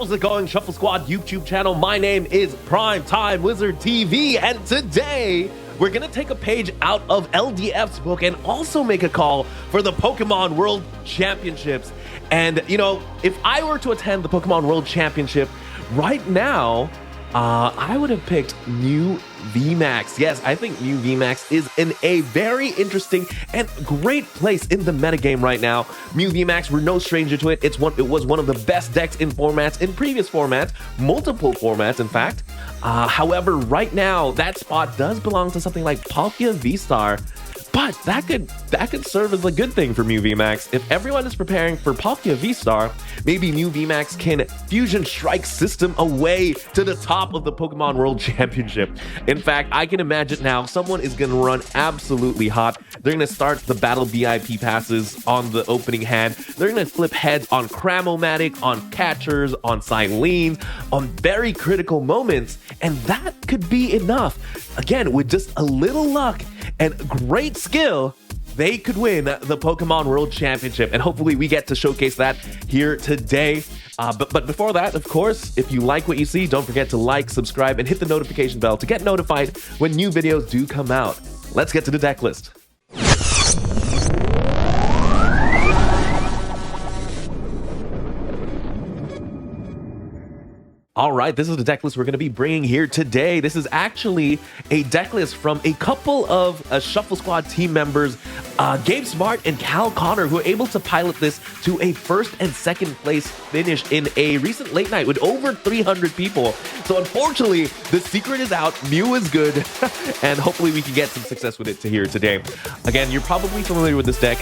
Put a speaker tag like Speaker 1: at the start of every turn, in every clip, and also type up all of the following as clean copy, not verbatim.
Speaker 1: How's it going, Shuffle Squad YouTube channel? My name is PrimeTimeWizardTV, and today we're gonna take a page out of LDF's book and also make a call for the Pokemon World Championships. And you know, if I were to attend the Pokemon World Championship right now, I would have picked Mew VMAX. Yes, I think Mew VMAX is in a very interesting and great place in the metagame right now. Mew VMAX, we're no stranger to it. It was one of the best decks in previous formats, multiple formats, in fact. However, right now, that spot does belong to something like Palkia V-STAR. But that could serve as a good thing for Mew VMAX. If everyone is preparing for Palkia V-STAR, maybe Mew VMAX can Fusion Strike system away to the top of the Pokemon World Championship. In fact, I can imagine now someone is going to run absolutely hot. They're going to start the Battle VIP passes on the opening hand. They're going to flip heads on Cram-o-matic, on Catchers, on Cyllene, on very critical moments. And that could be enough. Again, with just a little luck and great skill, they could win the Pokemon World Championship, and hopefully we get to showcase that here today. But before that, of course, if you like what you see, don't forget to like, subscribe, and hit the notification bell to get notified when new videos do come out. Let's get to the deck list. All right, this is the deck list we're going to be bringing here today. This is actually a deck list from a couple of Shuffle Squad team members, Gabe Smart and Cal Connor, who were able to pilot this to a first and second place finish in a recent late night with over 300 people. So unfortunately, the secret is out. Mew is good, and hopefully we can get some success with it to here today. Again, you're probably familiar with this deck.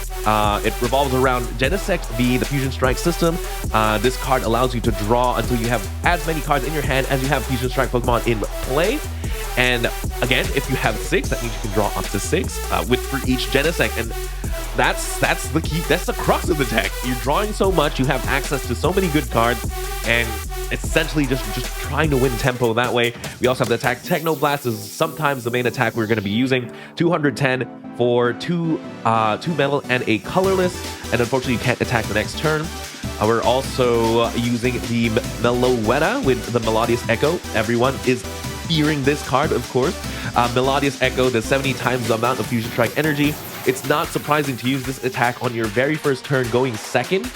Speaker 1: It revolves around Genesect V, the Fusion Strike system. This card allows you to draw until you have as many cards in your hand as you have Fusion Strike Pokemon in play. And again, if you have 6, that means you can draw up to 6 for each Genesect. And that's the key. That's the crux of the deck. You're drawing so much, you have access to so many good cards, and it's essentially just trying to win tempo that way. We also have the attack. Technoblast is sometimes the main attack we're going to be using. 210 for two metal and a colorless, and unfortunately you can't attack the next turn. We're also using the Meloetta with the Melodious Echo. Everyone is fearing this card, of course. Melodious Echo does 70 times the amount of Fusion Strike energy. It's not surprising to use this attack on your very first turn, going second,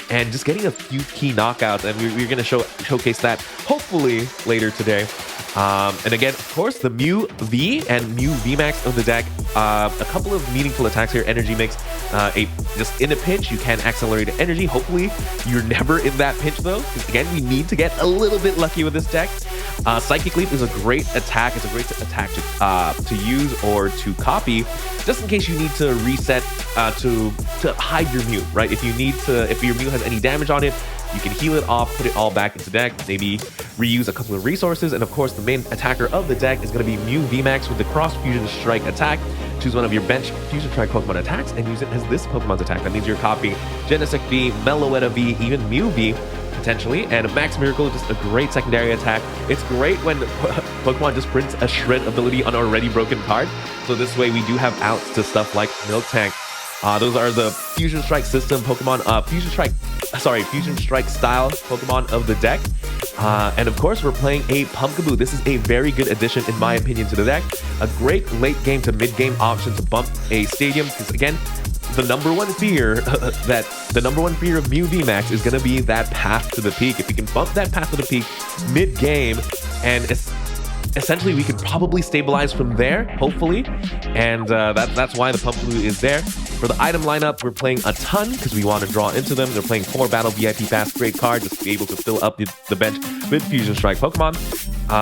Speaker 1: and just getting a few key knockouts, and we're going to showcase that hopefully later today. And again, of course, the Mew V and Mew VMAX of the deck. A couple of meaningful attacks here. Energy Mix, just in a pinch, you can accelerate energy. Hopefully, you're never in that pinch though, because again, we need to get a little bit lucky with this deck. Psychic Leap is a great attack. It's a great attack to use or to copy, just in case you need to reset to hide your Mew, right? If your Mew has any damage on it, you can heal it off, put it all back into deck, maybe reuse a couple of resources, and of course the main attacker of the deck is going to be Mew VMAX with the Cross Fusion Strike attack. Choose one of your bench Fusion Strike Pokemon attacks and use it as this Pokemon's attack. That means you're copying Genesect V, Meloetta V, even Mew V, potentially, and Max Miracle is just a great secondary attack. It's great when Pokemon just prints a shred ability on already broken card, so this way we do have outs to stuff like Milk Tank. Those are the Fusion Strike system Pokemon, Fusion Strike style Pokemon of the deck. And of course, we're playing a Pumpkaboo. This is a very good addition, in my opinion, to the deck. A great late game to mid game option to bump a stadium, because again, the number one fear of Mew VMAX is going to be that path to the peak. If you can bump that path to the peak mid game, and essentially we could probably stabilize from there, hopefully, and that's why the Pumpkaboo is there. For the item lineup, we're playing a ton because we want to draw into them. They're playing 4 Battle VIP Pass, great card, just to be able to fill up the bench with Fusion Strike Pokemon.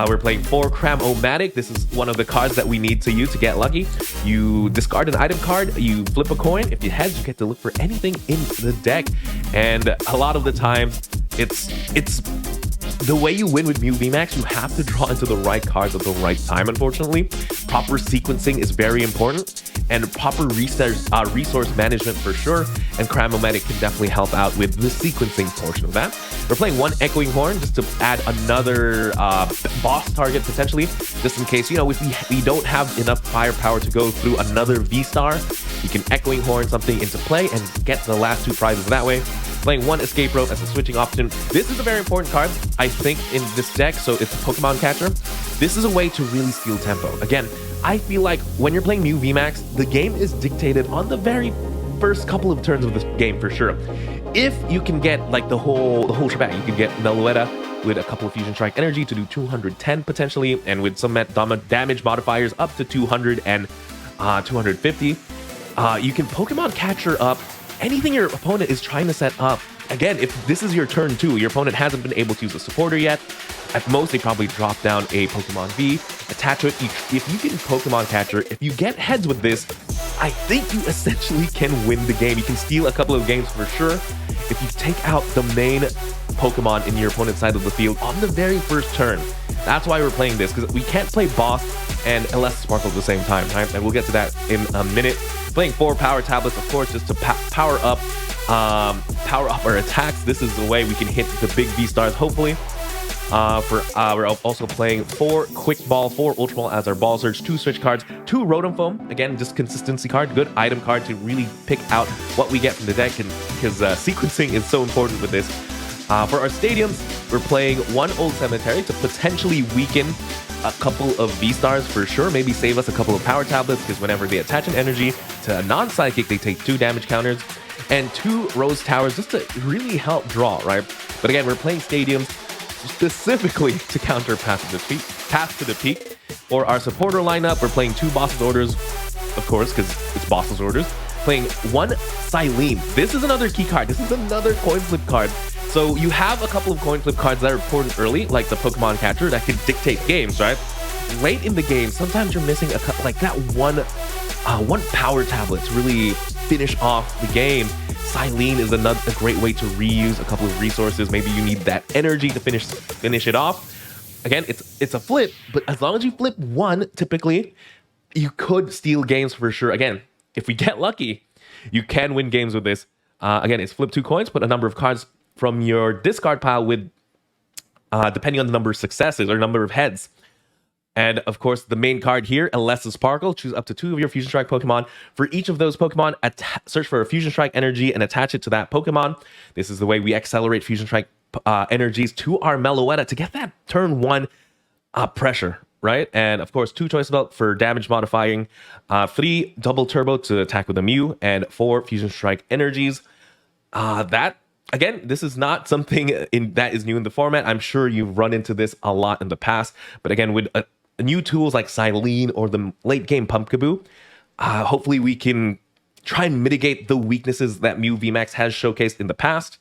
Speaker 1: We're playing 4 Cram-o-matic. This is one of the cards that we need to use to get lucky. You discard an item card, you flip a coin. If you heads, you get to look for anything in the deck, and a lot of the time, it's the way you win with Mew VMAX, you have to draw into the right cards at the right time, unfortunately. Proper sequencing is very important, and proper resource management for sure, and Cram-o-matic can definitely help out with the sequencing portion of that. We're playing 1 Echoing Horn just to add another boss target, potentially, just in case, you know, if we don't have enough firepower to go through another V-STAR, you can Echoing Horn something into play and get the last 2 prizes that way. Playing one Escape Rope as a switching option. This is a very important card, I think, in this deck. So it's Pokemon Catcher. This is a way to really steal tempo. Again, I feel like when you're playing Mew VMAX, the game is dictated on the very first couple of turns of this game for sure. If you can get like the whole shebang, you can get Meloetta with a couple of Fusion Strike energy to do 210 potentially, and with some damage modifiers up to 200 and 250. You can Pokemon Catcher up anything your opponent is trying to set up. Again, if this is your turn 2, your opponent hasn't been able to use a supporter yet. At most, they probably drop down a Pokemon V, attach to it. If you can Pokemon Catcher, if you get heads with this, I think you essentially can win the game. You can steal a couple of games for sure if you take out the main Pokemon in your opponent's side of the field on the very first turn. That's why we're playing this, because we can't play Boss and Elesa Sparkle at the same time, right? And we'll get to that in a minute. Playing 4 Power Tablets, of course, just to power up our attacks. This is the way we can hit the big V-Stars, hopefully. We're also playing 4 Quick Ball, 4 Ultra Ball as our Ball Surge, 2 Switch cards, 2 Rotom Phone. Again, just consistency card, good item card to really pick out what we get from the deck, because sequencing is so important with this. For our stadiums, we're playing 1 Old Cemetery to potentially weaken a couple of V-Stars for sure. Maybe save us a couple of Power Tablets, because whenever they attach an energy to a non-psychic, they take 2 damage counters. And 2 Rose Towers just to really help draw, right? But again, we're playing stadiums specifically to counter Path to the Peak. For our supporter lineup, we're playing 2 Boss's Orders, of course, because it's Boss's Orders. Playing 1 Cyllene. This is another key card. This is another coin flip card. So you have a couple of coin flip cards that are important early, like the Pokemon Catcher, that can dictate games, right? Late in the game, sometimes you're missing like that one Power Tablet to really finish off the game. Cyllene is a great way to reuse a couple of resources. Maybe you need that energy to finish it off. Again, it's a flip, but as long as you flip 1, typically, you could steal games for sure. Again, if we get lucky, you can win games with this. Again, it's flip 2 coins, put a number of cards from your discard pile with, depending on the number of successes or number of heads. And of course, the main card here, Elesa Sparkle. Choose up to 2 of your Fusion Strike Pokemon. For each of those Pokemon, search for a Fusion Strike energy and attach it to that Pokemon. This is the way we accelerate Fusion Strike energies to our Meloetta to get that turn 1 pressure, right? And of course, 2 Choice Belt for damage modifying, 3 Double Turbo to attack with a Mew, and 4 Fusion Strike energies. Again, this is not something that is new in the format. I'm sure you've run into this a lot in the past. But again, with new tools like Cyllene or the late game Pumpkaboo, hopefully we can try and mitigate the weaknesses that Mew VMAX has showcased in the past.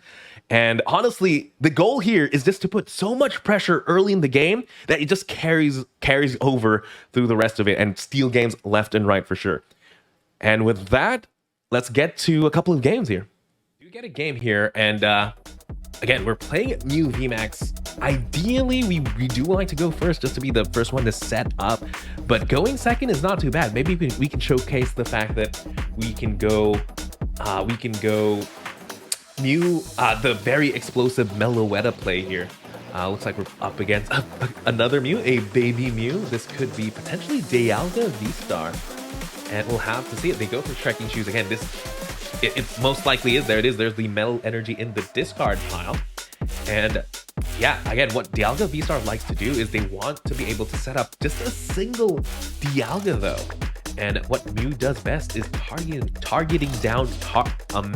Speaker 1: And honestly, the goal here is just to put so much pressure early in the game that it just carries over through the rest of it and steal games left and right for sure. And with that, let's get to a couple of games here. Get a game here, and again, we're playing Mew VMAX. Ideally, we do like to go first just to be the first one to set up, but going second is not too bad. Maybe we can showcase the fact that we can go Mew, the very explosive Meloetta play here. Looks like we're up against another Mew, a baby Mew. This could be potentially Dialga VSTAR, and we'll have to see it. They go for trekking shoes again. It most likely is. There it is. There's the metal energy in the discard pile. And yeah, again, what Dialga VSTAR likes to do is they want to be able to set up just a single Dialga though. And what Mew does best is targeting down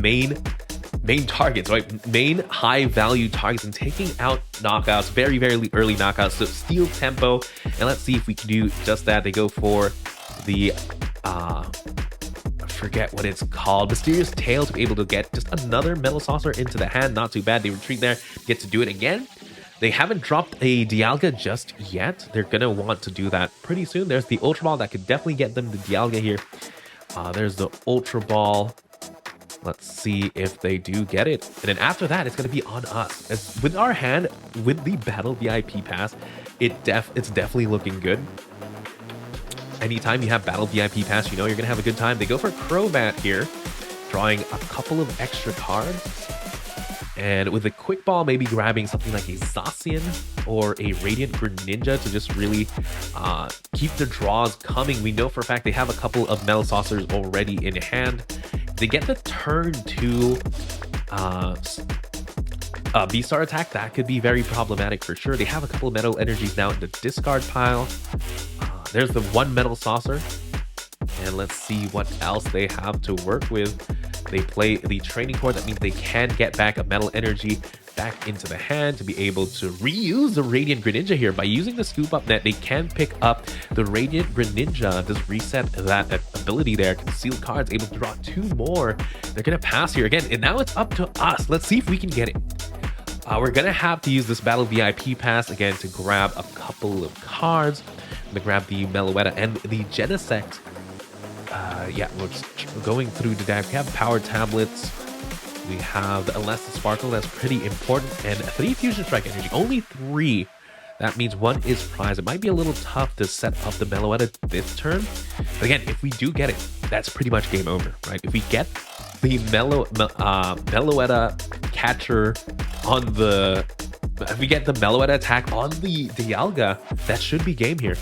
Speaker 1: main targets, right? Main high value targets and taking out knockouts, very, very early knockouts to steal tempo. And let's see if we can do just that. They go for the forget what it's called, Mysterious Tail, to be able to get just another Metal Saucer into the hand. Not too bad. They retreat there, get to do it again. They haven't dropped a Dialga just yet. They're gonna want to do that pretty soon. There's the Ultra Ball that could definitely get them the Dialga here. There's the Ultra Ball. Let's see if they do get it. And then after that, it's gonna be on us. As with our hand, with the Battle VIP Pass, it's definitely looking good. Anytime you have Battle VIP Pass, you know you're going to have a good time. They go for Crobat here, drawing a couple of extra cards. And with a Quick Ball, maybe grabbing something like a Zacian or a Radiant Greninja to just really keep the draws coming. We know for a fact they have a couple of Metal Saucers already in hand. They get the turn 2 VSTAR attack, that could be very problematic for sure. They have a couple of metal energies now in the discard pile. There's the one metal saucer. And let's see what else they have to work with. They play the training core. That means they can get back a metal energy back into the hand to be able to reuse the Radiant Greninja here. By using the scoop up net, they can pick up the Radiant Greninja, just reset that ability there. Concealed cards, able to draw 2 more. They're going to pass here again, and now it's up to us. Let's see if we can get it. We're going to have to use this Battle VIP Pass again to grab a couple of cards. I'm going to grab the Meloetta and the Genesect. Yeah, we're just going through the deck. We have Power Tablets. We have the Elesa Sparkle. That's pretty important. And 3 Fusion Strike Energy. Only 3. That means 1 is prize. It might be a little tough to set up the Meloetta this turn. But again, if we do get it, that's pretty much game over, right? If we get the Meloetta catcher on the... If we get the Meloetta attack on the Dialga, that should be game here.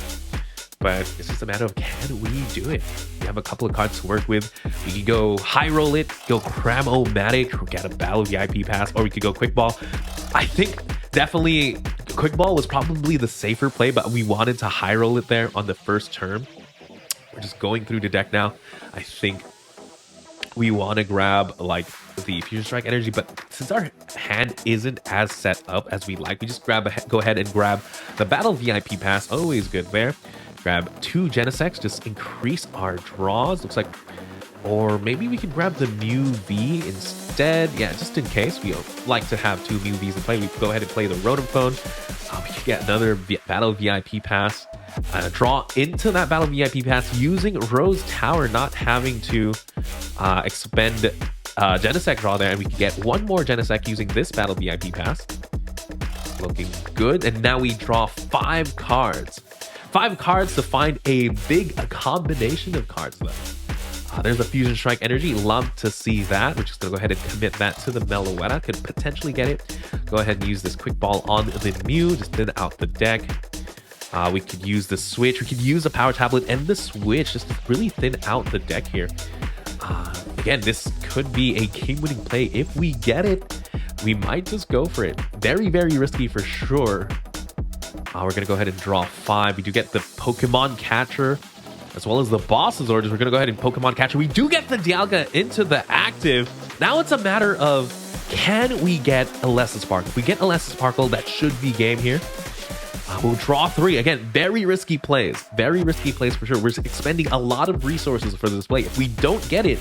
Speaker 1: But it's just a matter of, can we do it? We have a couple of cards to work with. We can go high roll it, go Cram-o-matic, or get a Battle VIP Pass, or we could go Quick Ball. I think definitely Quick Ball was probably the safer play, but we wanted to high roll it there on the first turn. We're just going through the deck now. I think we want to grab like the Fusion Strike Energy, but since our hand isn't as set up as we like, we just go ahead and grab the Battle VIP Pass. Always good there. Grab 2 Genesects, just increase our draws. Looks like, or maybe we could grab the Mew V instead. Yeah, just in case. We like to have 2 Mew Vs in play. We could go ahead and play the Rotom Phone. We could get another Battle VIP Pass. Draw into that Battle VIP Pass using Rose Tower, not having to expend Genesect draw there. And we could get 1 more Genesect using this Battle VIP Pass. Looking good. And now we draw 5 cards. 5 cards to find a combination of cards though. There's a Fusion Strike Energy. Love to see that. We're just going to go ahead and commit that to the Meloetta. Could potentially get it. Go ahead and use this Quick Ball on the Mew. Just thin out the deck. We could use the Switch. We could use the Power Tablet and the Switch just to really thin out the deck here. Again, this could be a game-winning play. If we get it, we might just go for it. Very, very risky for sure. We're going to go ahead and draw 5. We do get the Pokemon Catcher as well as the Boss's Orders. We're going to go ahead and Pokemon Catcher. We do get the Dialga into the active. Now it's a matter of, can we get Elesa Sparkle? If we get Elesa Sparkle, that should be game here. We'll draw 3. Again, very risky plays. Very risky plays for sure. We're expending a lot of resources for this play. If we don't get it,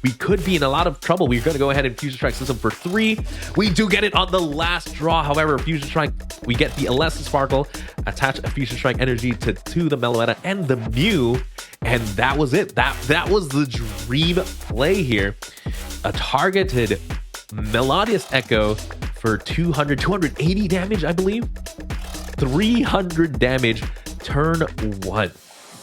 Speaker 1: we could be in a lot of trouble. We're going to go ahead and Fusion Strike System for 3. We do get it on the last draw. However, Fusion Strike, we get the Elesa Sparkle, attach a Fusion Strike Energy to the Meloetta and the Mew, and that was it. That was the dream play here. A targeted Melodious Echo for 280 damage, I believe. 300 damage turn 1.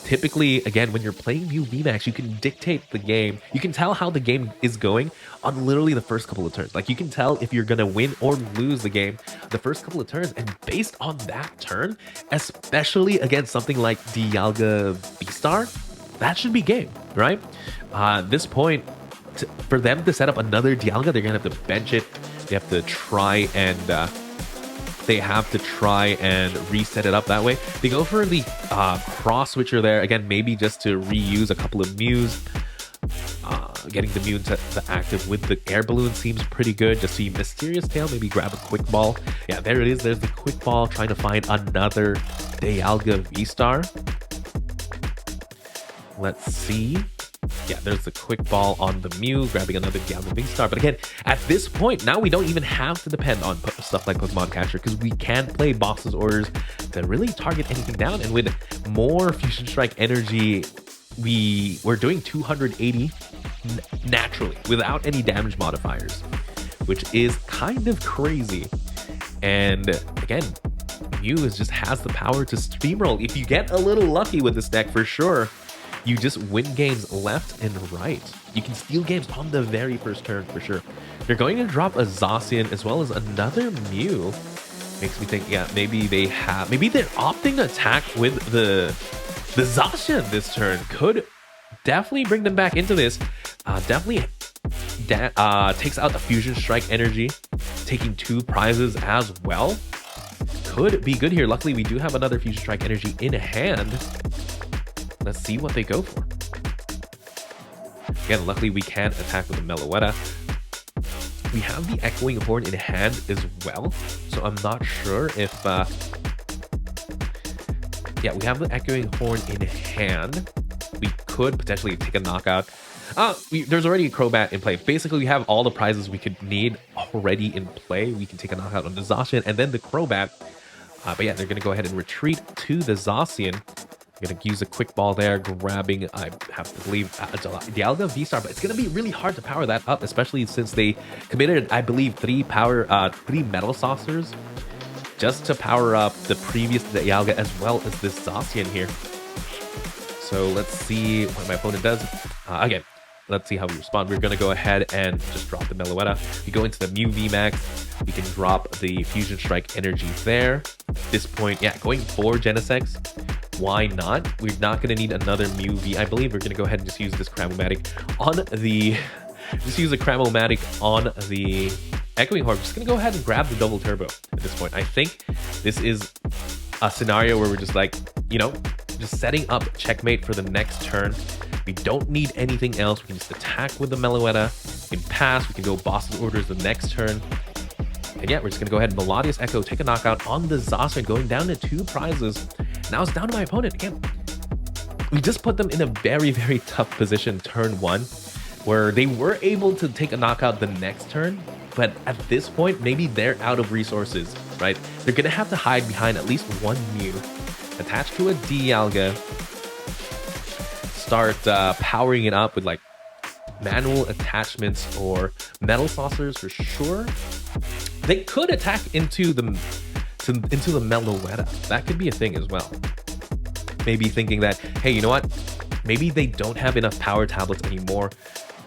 Speaker 1: Typically, again, when you're playing Mew VMAX, you can dictate the game. You can tell how the game is going on literally the first couple of turns. Like, you can tell if you're going to win or lose the game the first couple of turns. And based on that turn, especially against something like Dialga VSTAR, that should be game, right? At this point, for them to set up another Dialga, they're going to have to bench it. They have to try and reset it up that way. They go for the cross switcher there. Again, maybe just to reuse a couple of Mews. Getting the Mew into the active with the air balloon seems pretty good. Just see Mysterious Tail, maybe grab a Quick Ball. Yeah, there it is. There's the Quick Ball, trying to find another Dialga VSTAR. Let's see. Yeah, there's the Quick Ball on the Mew, grabbing another Dialga VSTAR. But again, at this point, now we don't even have to depend on stuff like Pokemon Catcher, because we can play Boss's Orders to really target anything down. And with more Fusion Strike Energy, we're doing 280 naturally without any damage modifiers, which is kind of crazy. And again, Mew just has the power to steamroll. If you get a little lucky with this deck, for sure, you just win games left and right. You can steal games on the very first turn for sure. They're going to drop a Zacian as well as another Mew. Makes me think, yeah, maybe they're opting to attack with the Zacian this turn. Could definitely bring them back into this. Definitely takes out the Fusion Strike Energy. taking 2 prizes as well. Could be good here. Luckily, we do have another Fusion Strike Energy in hand. Let's see what they go for. Again, luckily we can attack with the Meloetta. We have the Echoing Horn in hand as well, so I'm not sure if... yeah, we have the Echoing Horn in hand. We could potentially take a knockout. There's already a Crobat in play. Basically, we have all the prizes we could need already in play. We can take a knockout on the Zacian and then the Crobat. But yeah, they're going to go ahead and retreat to the Zacian. I'm going to use a quick ball there, grabbing, I have to believe, Dialga VSTAR, but it's going to be really hard to power that up, especially since they committed, I believe, 3 Metal Saucers just to power up the previous Dialga as well as this Zacian here. So let's see what my opponent does. Again, let's see how we respond. We're going to go ahead and just drop the Meloetta. We go into the Mew VMAX. We can drop the Fusion Strike Energy there. At this point, yeah, going for Genesect. Why not? We're not going to need another Mew V. I believe we're going to go ahead and just use this Cram-o-matic on the... just use the Cram-o-matic on the Echoing Horn. I'm just going to go ahead and grab the double turbo at this point. I think this is a scenario where we're just like, you know, just setting up checkmate for the next turn. We don't need anything else. We can just attack with the Meloetta. We can pass. We can go Boss's Orders the next turn. And yeah, we're just going to go ahead and Melodious Echo, take a knockout on the Zacian, going down to 2 prizes. Now it's down to my opponent. Again, we just put them in a very, very tough position turn 1, where they were able to take a knockout the next turn. But at this point, maybe they're out of resources, right? They're going to have to hide behind at least 1 Mew, attached to a Dialga, start powering it up with like manual attachments or metal saucers for sure. They could attack into the Meloetta. That could be a thing as well. Maybe thinking that, hey, you know what? Maybe they don't have enough power tablets anymore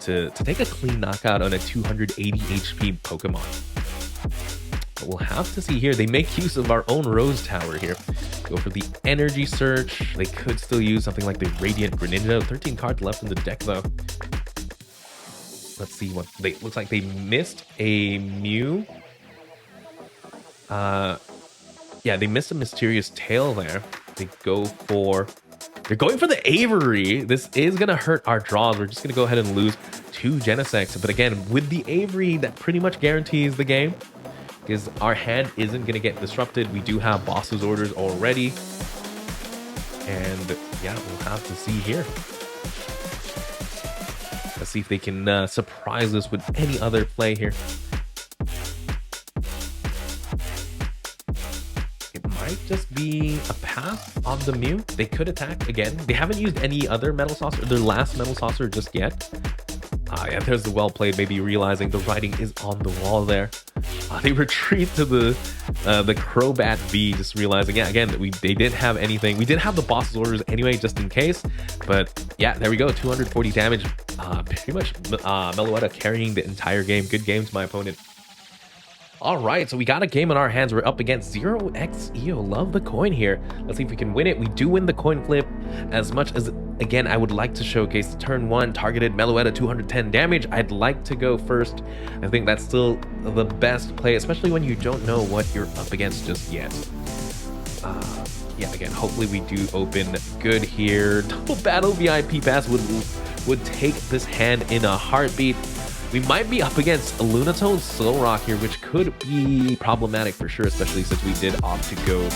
Speaker 1: to take a clean knockout on a 280 HP Pokemon. But we'll have to see here. They make use of our own Rose Tower here. Go for the Energy Search. They could still use something like the Radiant Greninja. 13 cards left in the deck though. Let's see what they looks like. They missed a Mew. Yeah, they missed a Mysterious Tail there. They're going for the Avery. This is gonna hurt our draws. We're just gonna go ahead and lose 2 Genesect. But again, with the Avery, that pretty much guarantees the game, because our hand isn't gonna get disrupted. We do have Boss's Orders already. And yeah, we'll have to see here. Let's see if they can surprise us with any other play here. It might just be a pass on the Mew. They could attack again. They haven't used any other Metal Saucer, their last Metal Saucer just yet. Yeah, there's the well played, maybe realizing the writing is on the wall there. They retreat to the Crobat V, just realizing, yeah, again, they didn't have anything. We did have the Boss's Orders anyway, just in case. But yeah, there we go, 240 damage. Pretty much Meloetta carrying the entire game. Good game to my opponent. All right, so we got a game in our hands. We're up against 0xEO. Love the coin here. Let's see if we can win it. We do win the coin flip. As much as, again, I would like to showcase the turn 1 targeted Meloetta 210 damage. I'd like to go first. I think that's still the best play, especially when you don't know what you're up against just yet. Yeah, again, hopefully we do open good here. Double Battle VIP Pass would take this hand in a heartbeat. We might be up against a Lunatone Solrock here, which could be problematic for sure, especially since we did opt to go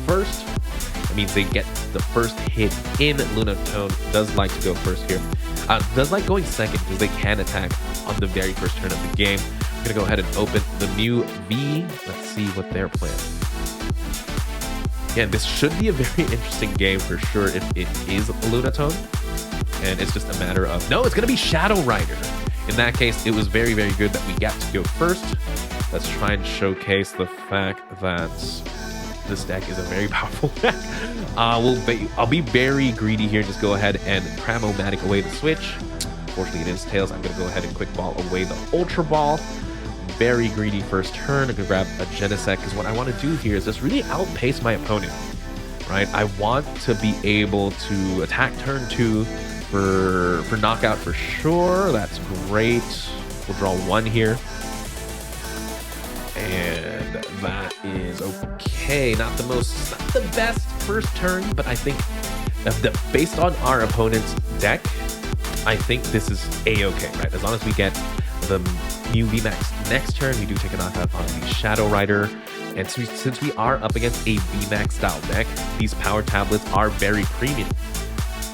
Speaker 1: first. That means they get the first hit in. Lunatone does like to go first here. Does like going second because they can attack on the very first turn of the game. I'm going to go ahead and open the Mew V. Let's see what they're playing. Again, this should be a very interesting game for sure if it is Lunatone. And it's just a matter of... No, it's going to be Shadow Rider. In that case, it was very, very good that we got to go first. Let's try and showcase the fact that this deck is a very powerful deck. I'll be very greedy here. Just go ahead and Cram-o-matic away the Switch. Unfortunately, it is Tails. I'm going to go ahead and quick ball away the Ultra Ball. Very greedy first turn. I'm going to grab a Genesect because what I want to do here is just really outpace my opponent. Right? I want to be able to attack turn 2 for knockout for sure. That's great. We'll draw 1 here. Okay, not the best first turn, but I think based on our opponent's deck, I think this is a-okay, right? As long as we get the Mew VMAX next turn, we do take a knockout on the Shadow Rider. And since we are up against a VMAX style deck, these Power Tablets are very premium.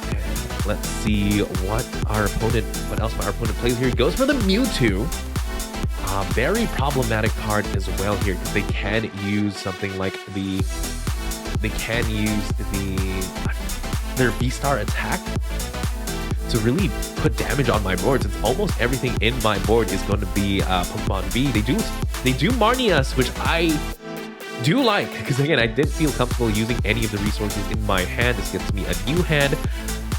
Speaker 1: And let's see what else our opponent plays here. He goes for the Mewtwo. Very problematic card as well here, because they can use something like their VSTAR attack to really put damage on my board, since almost everything in my board is going to be Pokemon V. They do Marnius, which I do like, because again, I didn't feel comfortable using any of the resources in my hand. This gets me a new hand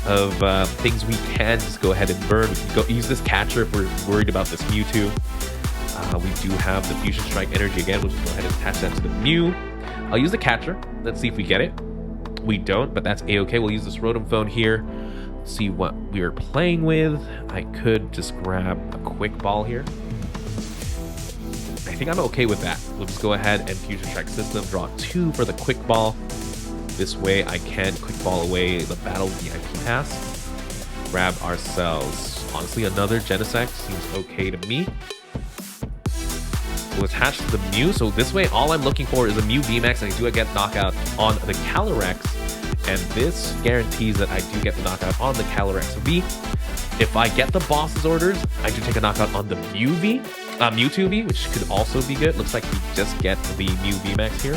Speaker 1: of things we can just go ahead and burn. We can go use this catcher if we're worried about this Mewtwo. We do have the Fusion Strike energy again. We'll just go ahead and attach that to the Mew. I'll use the catcher. Let's see if we get it. We don't, but that's a-okay. We'll use this Rotom Phone here. See what we're playing with. I could just grab a quick ball here. I think I'm okay with that. We'll just go ahead and Fusion Strike system, draw 2 for the quick ball. This way I can quick ball away the Battle VIP Pass. Grab ourselves, honestly, another Genesect seems okay to me. We'll attach to the Mew, so this way all I'm looking for is a Mew VMAX, and I do get knockout on the Calyrex, and this guarantees that I do get the knockout on the Calyrex V. If I get the boss's orders, I do take a knockout on the Mewtwo V, which could also be good. Looks like we just get the Mew VMAX here.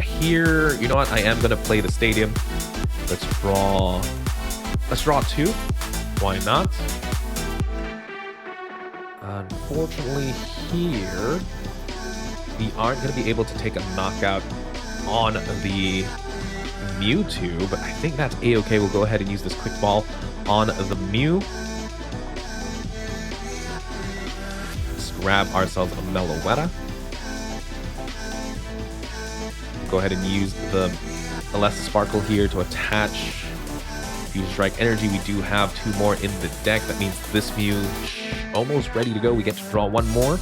Speaker 1: Here, you know what? I am gonna play the Stadium. Let's draw 2. Why not? Unfortunately, here we aren't going to be able to take a knockout on the Mewtwo, but I think that's a-okay. We'll go ahead and use this quick ball on the Mew. Let's grab ourselves a Meloetta. Go ahead and use the Elesa Sparkle here to attach Fusion Strike energy. We do have 2 more in the deck. That means this Mew almost ready to go. We get to draw 1 more.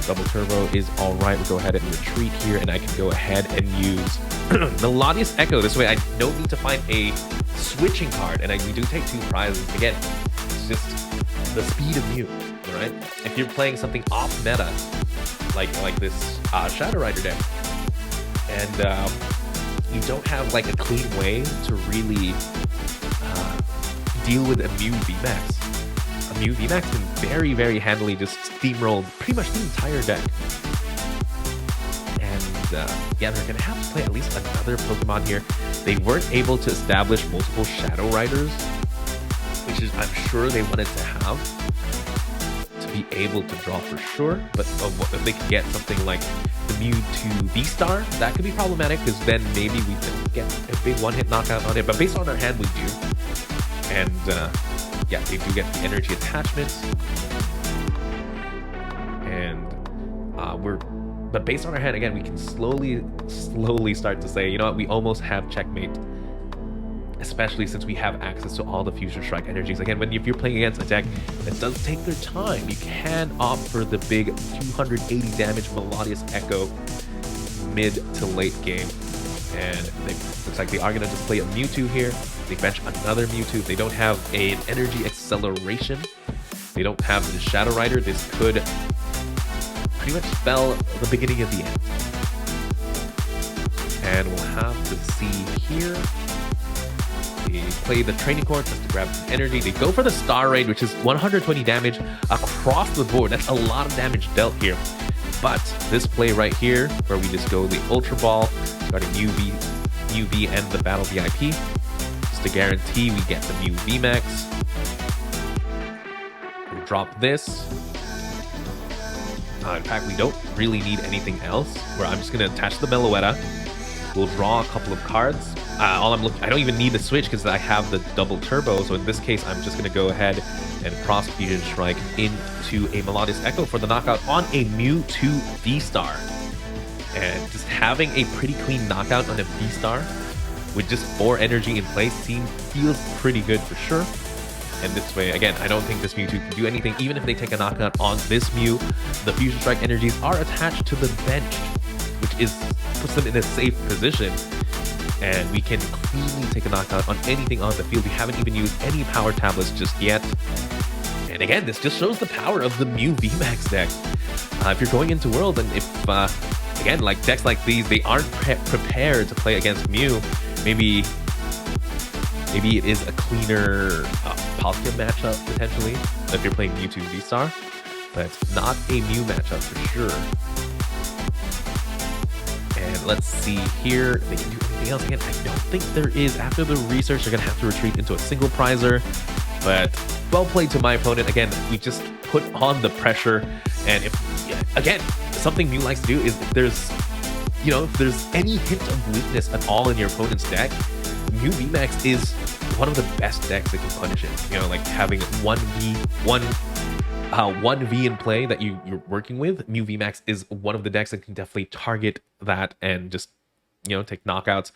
Speaker 1: Double Turbo is all right. We'll go ahead and retreat here, and I can go ahead and use Melodious Echo. This way I don't need to find a switching card, and we do take 2 prizes. Again, it's just the speed of Mew, all right? If you're playing something off meta, like this Shadow Rider deck, and you don't have like a clean way to really deal with a Mew VMAX. A Mew VMAX can very, very handily just steamroll pretty much the entire deck. And yeah, they're gonna have to play at least another Pokemon here. They weren't able to establish multiple Shadow Riders, which is I'm sure they wanted to have to be able to draw for sure. But if they could get something like the Mewtwo VSTAR, that could be problematic, because then maybe we don't get a big one-hit knockout on it. But based on our hand, we do. And yeah, they do get the energy attachments. And but based on our hand, again, we can slowly start to say, you know what, we almost have checkmate. Especially since we have access to all the Fusion Strike energies. Again, if you're playing against a deck that does take their time, you can opt for the big 280 damage Melodious Echo mid to late game. And looks like they are going to just play a Mewtwo here. They bench another Mewtwo. They don't have an energy acceleration. They don't have the Shadow Rider. This could pretty much spell the beginning of the end. And we'll have to see here. They play the Training Court just to grab some energy. They go for the Star Raid, which is 120 damage across the board. That's a lot of damage dealt here. But this play right here, where we just go the Ultra Ball, starting Mew V and the Battle VIP, just to guarantee we get the Mew VMAX. We'll drop this. In fact, we don't really need anything else, where I'm just going to attach the Meloetta. We'll draw a couple of cards. I don't even need the switch because I have the double turbo. So in this case, I'm just going to go ahead and cross Fusion Strike into a Melodious Echo for the knockout on a Mewtwo VSTAR. And just having a pretty clean knockout on a VSTAR with just 4 energy in place feels pretty good for sure. And this way, again, I don't think this Mewtwo can do anything. Even if they take a knockout on this Mew, the Fusion Strike energies are attached to the bench, which puts them in a safe position. And we can cleanly take a knockout on anything on the field. We haven't even used any Power Tablets just yet. And again, this just shows the power of the Mew VMAX deck. If you're going into World, and if, again, like decks like these, they aren't prepared to play against Mew, maybe it is a cleaner Palkia matchup, potentially, if you're playing Mewtwo VSTAR. But not a Mew matchup for sure. And let's see here. They can do anything else. Again, I don't think there is. After the research, they're going to have to retreat into a single prizer. But well played to my opponent. Again, we just put on the pressure. And again, something Mew likes to do is if there's any hint of weakness at all in your opponent's deck, Mew VMAX is one of the best decks that can punish it. Like having 1v in play that you're working with, Mew VMAX is one of the decks that can definitely target that and just, take knockouts,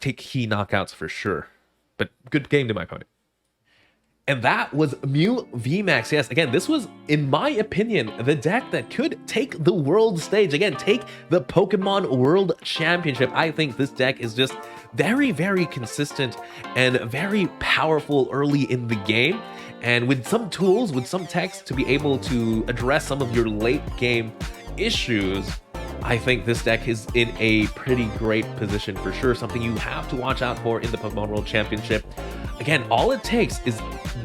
Speaker 1: take key knockouts for sure. But good game to my opponent. And that was Mew VMAX. Yes, again, this was, in my opinion, the deck that could take the world stage. Again, take the Pokemon World Championship. I think this deck is just very, very consistent and very powerful early in the game. And with some tools, with some techs to be able to address some of your late game issues, I think this deck is in a pretty great position for sure. Something you have to watch out for in the Pokemon World Championship. Again, all it takes is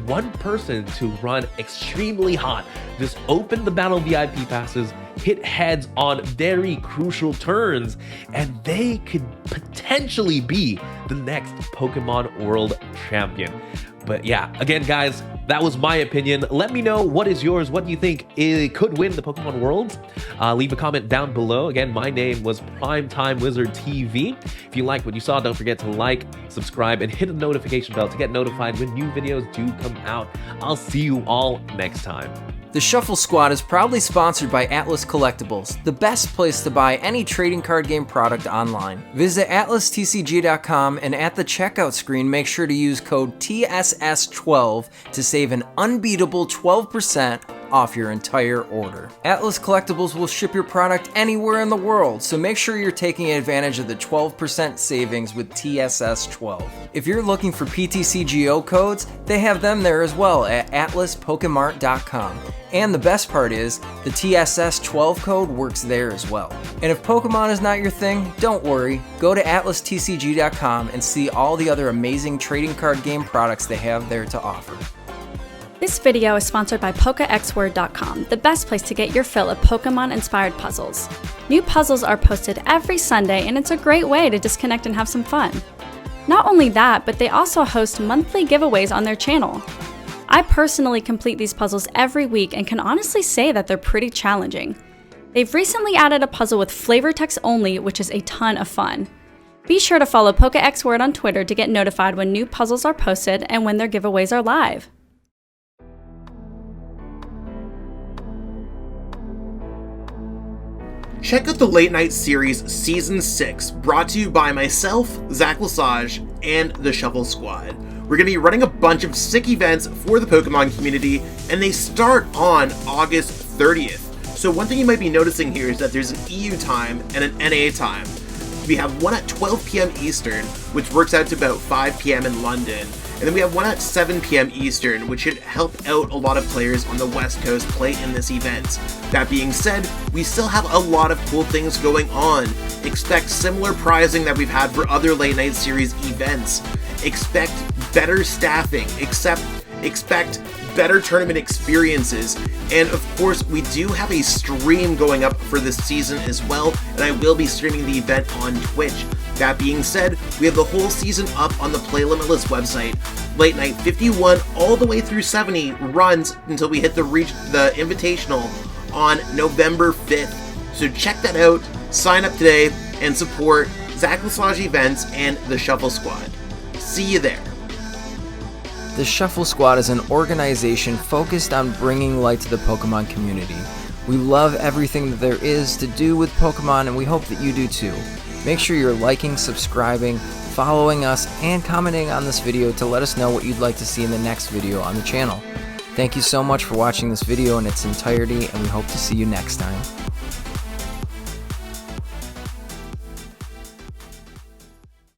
Speaker 1: one person to run extremely hot. Just open the Battle VIP passes, hit heads on very crucial turns, and they could potentially be the next Pokemon World Champion. But yeah, again, guys, that was my opinion. Let me know what is yours. What do you think it could win the Pokemon Worlds? Leave a comment down below. Again, my name was PrimeTimeWizardTV. If you liked what you saw, don't forget to like, subscribe, and hit the notification bell to get notified when new videos do come out. I'll see you all next time.
Speaker 2: The Shuffle Squad is proudly sponsored by Atlas Collectables, the best place to buy any trading card game product online. Visit atlastcg.com and at the checkout screen, make sure to use code TSS12 to save an unbeatable 12% off your entire order. Atlas Collectables will ship your product anywhere in the world, so make sure you're taking advantage of the 12% savings with TSS12. If you're looking for PTCGO codes, they have them there as well at atlaspokemart.com. And the best part is, the TSS12 code works there as well. And if Pokemon is not your thing, don't worry. Go to atlastcg.com and see all the other amazing trading card game products they have there to offer.
Speaker 3: This video is sponsored by PokeXword.com, the best place to get your fill of Pokemon-inspired puzzles. New puzzles are posted every Sunday, and it's a great way to disconnect and have some fun. Not only that, but they also host monthly giveaways on their channel. I personally complete these puzzles every week and can honestly say that they're pretty challenging. They've recently added a puzzle with flavor text only, which is a ton of fun. Be sure to follow PokeXword on Twitter to get notified when new puzzles are posted and when their giveaways are live.
Speaker 4: Check out the Late Night Series Season 6, brought to you by myself, Zach Lesage, and the Shuffle Squad. We're going to be running a bunch of sick events for the Pokemon community, and they start on August 30th. So one thing you might be noticing here is that there's an EU time and an NA time. We have one at 12 p.m. Eastern, which works out to about 5 p.m. in London. And then we have one at 7 p.m. Eastern, which should help out a lot of players on the West Coast play in this event. That being said, we still have a lot of cool things going on. Expect similar prizing that we've had for other Late Night Series events. Expect better staffing. Expect better tournament experiences. And of course, we do have a stream going up for this season as well, and I will be streaming the event on Twitch. That being said, we have the whole season up on the Play Limitless website. Late Night 51 all the way through 70 runs until we hit the Invitational on November 5th. So check that out, sign up today, and support Zach Lesage Events and the Shuffle Squad. See you there.
Speaker 2: The Shuffle Squad is an organization focused on bringing light to the Pokemon community. We love everything that there is to do with Pokemon, and we hope that you do too. Make sure you're liking, subscribing, following us, and commenting on this video to let us know what you'd like to see in the next video on the channel. Thank you so much for watching this video in its entirety, and we hope to see you next time.